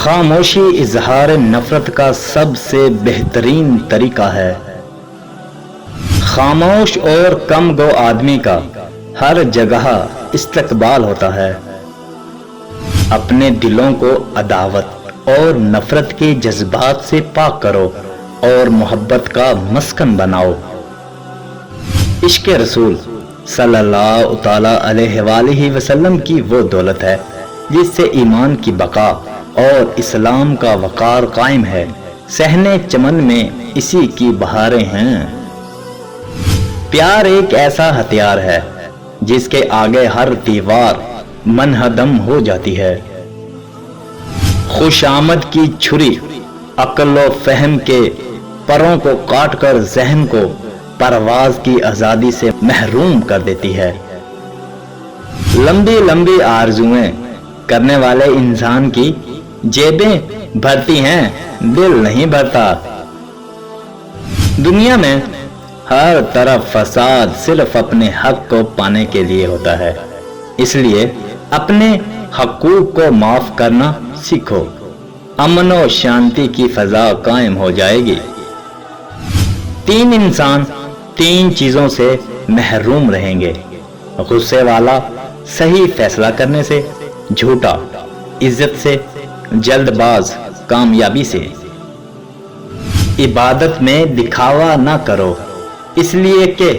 خاموشی اظہار نفرت کا سب سے بہترین طریقہ ہے۔ خاموش اور کم گو آدمی کا ہر جگہ استقبال ہوتا ہے۔ اپنے دلوں کو عداوت اور نفرت کے جذبات سے پاک کرو اور محبت کا مسکن بناؤ۔ عشق رسول صلی اللہ تعالی علیہ وآلہ وسلم کی وہ دولت ہے جس سے ایمان کی بقا اور اسلام کا وقار قائم ہے۔ صحن چمن میں اسی کی بہاریں ہیں۔ پیار ایک ایسا ہتھیار ہے جس کے آگے ہر دیوار منہدم ہو جاتی ہے۔ خوش آمد کی چھری عقل و فہم کے پروں کو کاٹ کر ذہن کو پرواز کی آزادی سے محروم کر دیتی ہے۔ لمبی لمبی آرزویں کرنے والے انسان کی جیبیں بھرتی ہیں، دل نہیں بھرتا۔ دنیا میں ہر طرف فساد صرف اپنے حق کو پانے کے لیے ہوتا ہے، اس لیے اپنے حقوق کو معاف کرنا سیکھو، امن و شانتی کی فضا قائم ہو جائے گی۔ تین انسان تین چیزوں سے محروم رہیں گے: غصے والا صحیح فیصلہ کرنے سے، جھوٹا عزت سے، جلد باز کامیابی سے۔ عبادت میں دکھاوا نہ کرو، اس لیے کہ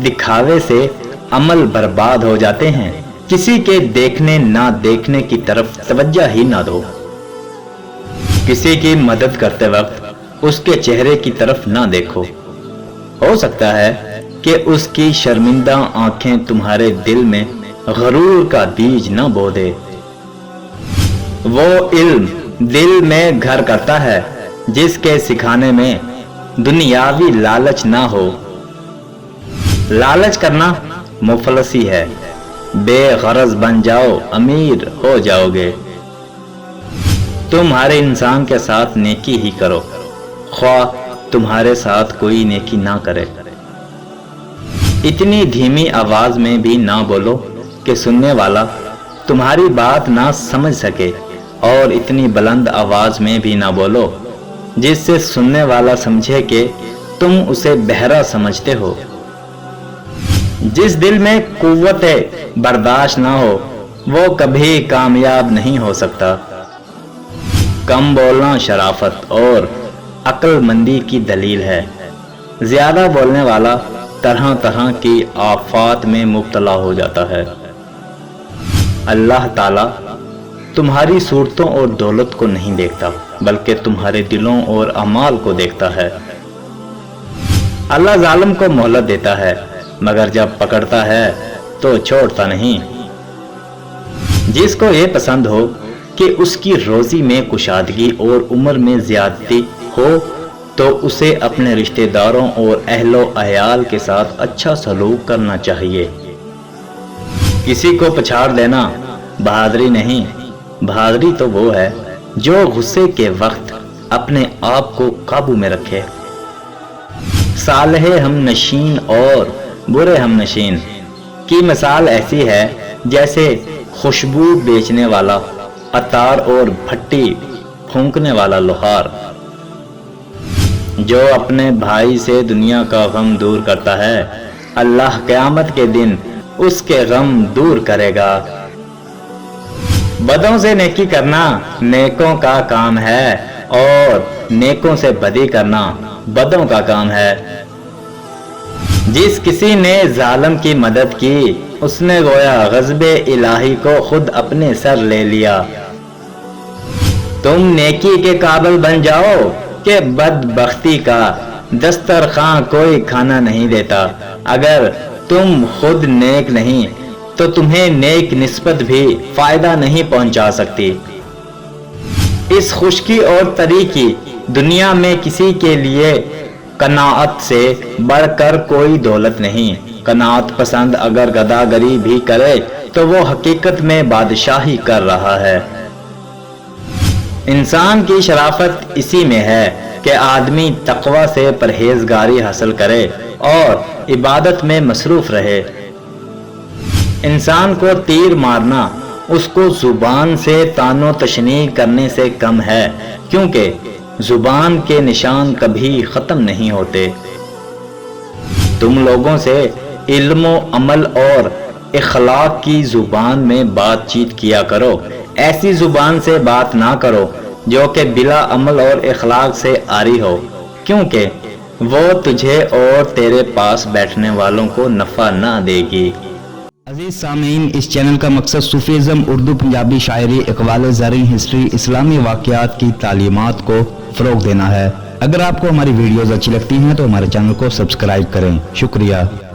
دکھاوے سے عمل برباد ہو جاتے ہیں۔ کسی کے دیکھنے نہ دیکھنے کی طرف توجہ ہی نہ دو۔ کسی کی مدد کرتے وقت اس کے چہرے کی طرف نہ دیکھو، ہو سکتا ہے کہ اس کی شرمندہ آنکھیں تمہارے دل میں غرور کا بیج نہ بو دے۔ وہ علم دل میں گھر کرتا ہے جس کے سکھانے میں دنیاوی لالچ نہ ہو۔ لالچ کرنا مفلسی ہے، بے غرض بن جاؤ، امیر ہو جاؤ گے۔ تم ہر انسان کے ساتھ نیکی ہی کرو، خواہ تمہارے ساتھ کوئی نیکی نہ کرے۔ اتنی دھیمی آواز میں بھی نہ بولو کہ سننے والا تمہاری بات نہ سمجھ سکے، اور اتنی بلند آواز میں بھی نہ بولو جس سے سننے والا سمجھے کہ تم اسے بہرا سمجھتے ہو۔ جس دل میں قوت برداشت نہ ہو وہ کبھی کامیاب نہیں ہو سکتا۔ کم بولنا شرافت اور عقل مندی کی دلیل ہے۔ زیادہ بولنے والا طرح طرح کی آفات میں مبتلا ہو جاتا ہے۔ اللہ تعالی تمہاری صورتوں اور دولت کو نہیں دیکھتا، بلکہ تمہارے دلوں اور اعمال کو دیکھتا ہے۔ اللہ ظالم کو مہلت دیتا ہے، مگر جب پکڑتا ہے تو چھوڑتا نہیں۔ جس کو یہ پسند ہو کہ اس کی روزی میں کشادگی اور عمر میں زیادتی ہو تو اسے اپنے رشتہ داروں اور اہل و عیال کے ساتھ اچھا سلوک کرنا چاہیے۔ کسی کو پچھاڑ دینا بہادری نہیں، بہادری تو وہ ہے جو غصے کے وقت اپنے آپ کو قابو میں رکھے۔ صالح ہم نشین اور برے ہم نشین کی مثال ایسی ہے جیسے خوشبو بیچنے والا عطار اور بھٹی پھونکنے والا لوہار۔ جو اپنے بھائی سے دنیا کا غم دور کرتا ہے، اللہ قیامت کے دن اس کے غم دور کرے گا۔ بدوں سے نیکی کرنا نیکوں کا کام ہے، اور نیکوں سے بدی کرنا بدوں کا کام ہے۔ جس کسی نے ظالم کی مدد کی، اس نے گویا غضب الہی کو خود اپنے سر لے لیا۔ تم نیکی کے قابل بن جاؤ کہ بدبختی کا دسترخواں کوئی کھانا نہیں دیتا۔ اگر تم خود نیک نہیں تو تمہیں نیک نسبت بھی فائدہ نہیں پہنچا سکتی۔ اس خشکی اور تری کی دنیا میں کسی کے لیے قناعت سے بڑھ کر کوئی دولت نہیں۔ قناعت پسند اگر گداگری بھی کرے تو وہ حقیقت میں بادشاہی کر رہا ہے۔ انسان کی شرافت اسی میں ہے کہ آدمی تقوی سے پرہیزگاری حاصل کرے اور عبادت میں مصروف رہے۔ انسان کو تیر مارنا اس کو زبان سے طعن و تشنیع کرنے سے کم ہے، کیونکہ زبان کے نشان کبھی ختم نہیں ہوتے۔ تم لوگوں سے علم و عمل اور اخلاق کی زبان میں بات چیت کیا کرو، ایسی زبان سے بات نہ کرو جو کہ بلا عمل اور اخلاق سے عاری ہو، کیونکہ وہ تجھے اور تیرے پاس بیٹھنے والوں کو نفع نہ دے گی۔ عزیز سامعین، اس چینل کا مقصد صوفیزم، اردو پنجابی شاعری، اقوال زرعی، ہسٹری، اسلامی واقعات کی تعلیمات کو فروغ دینا ہے۔ اگر آپ کو ہماری ویڈیوز اچھی لگتی ہیں تو ہمارے چینل کو سبسکرائب کریں۔ شکریہ۔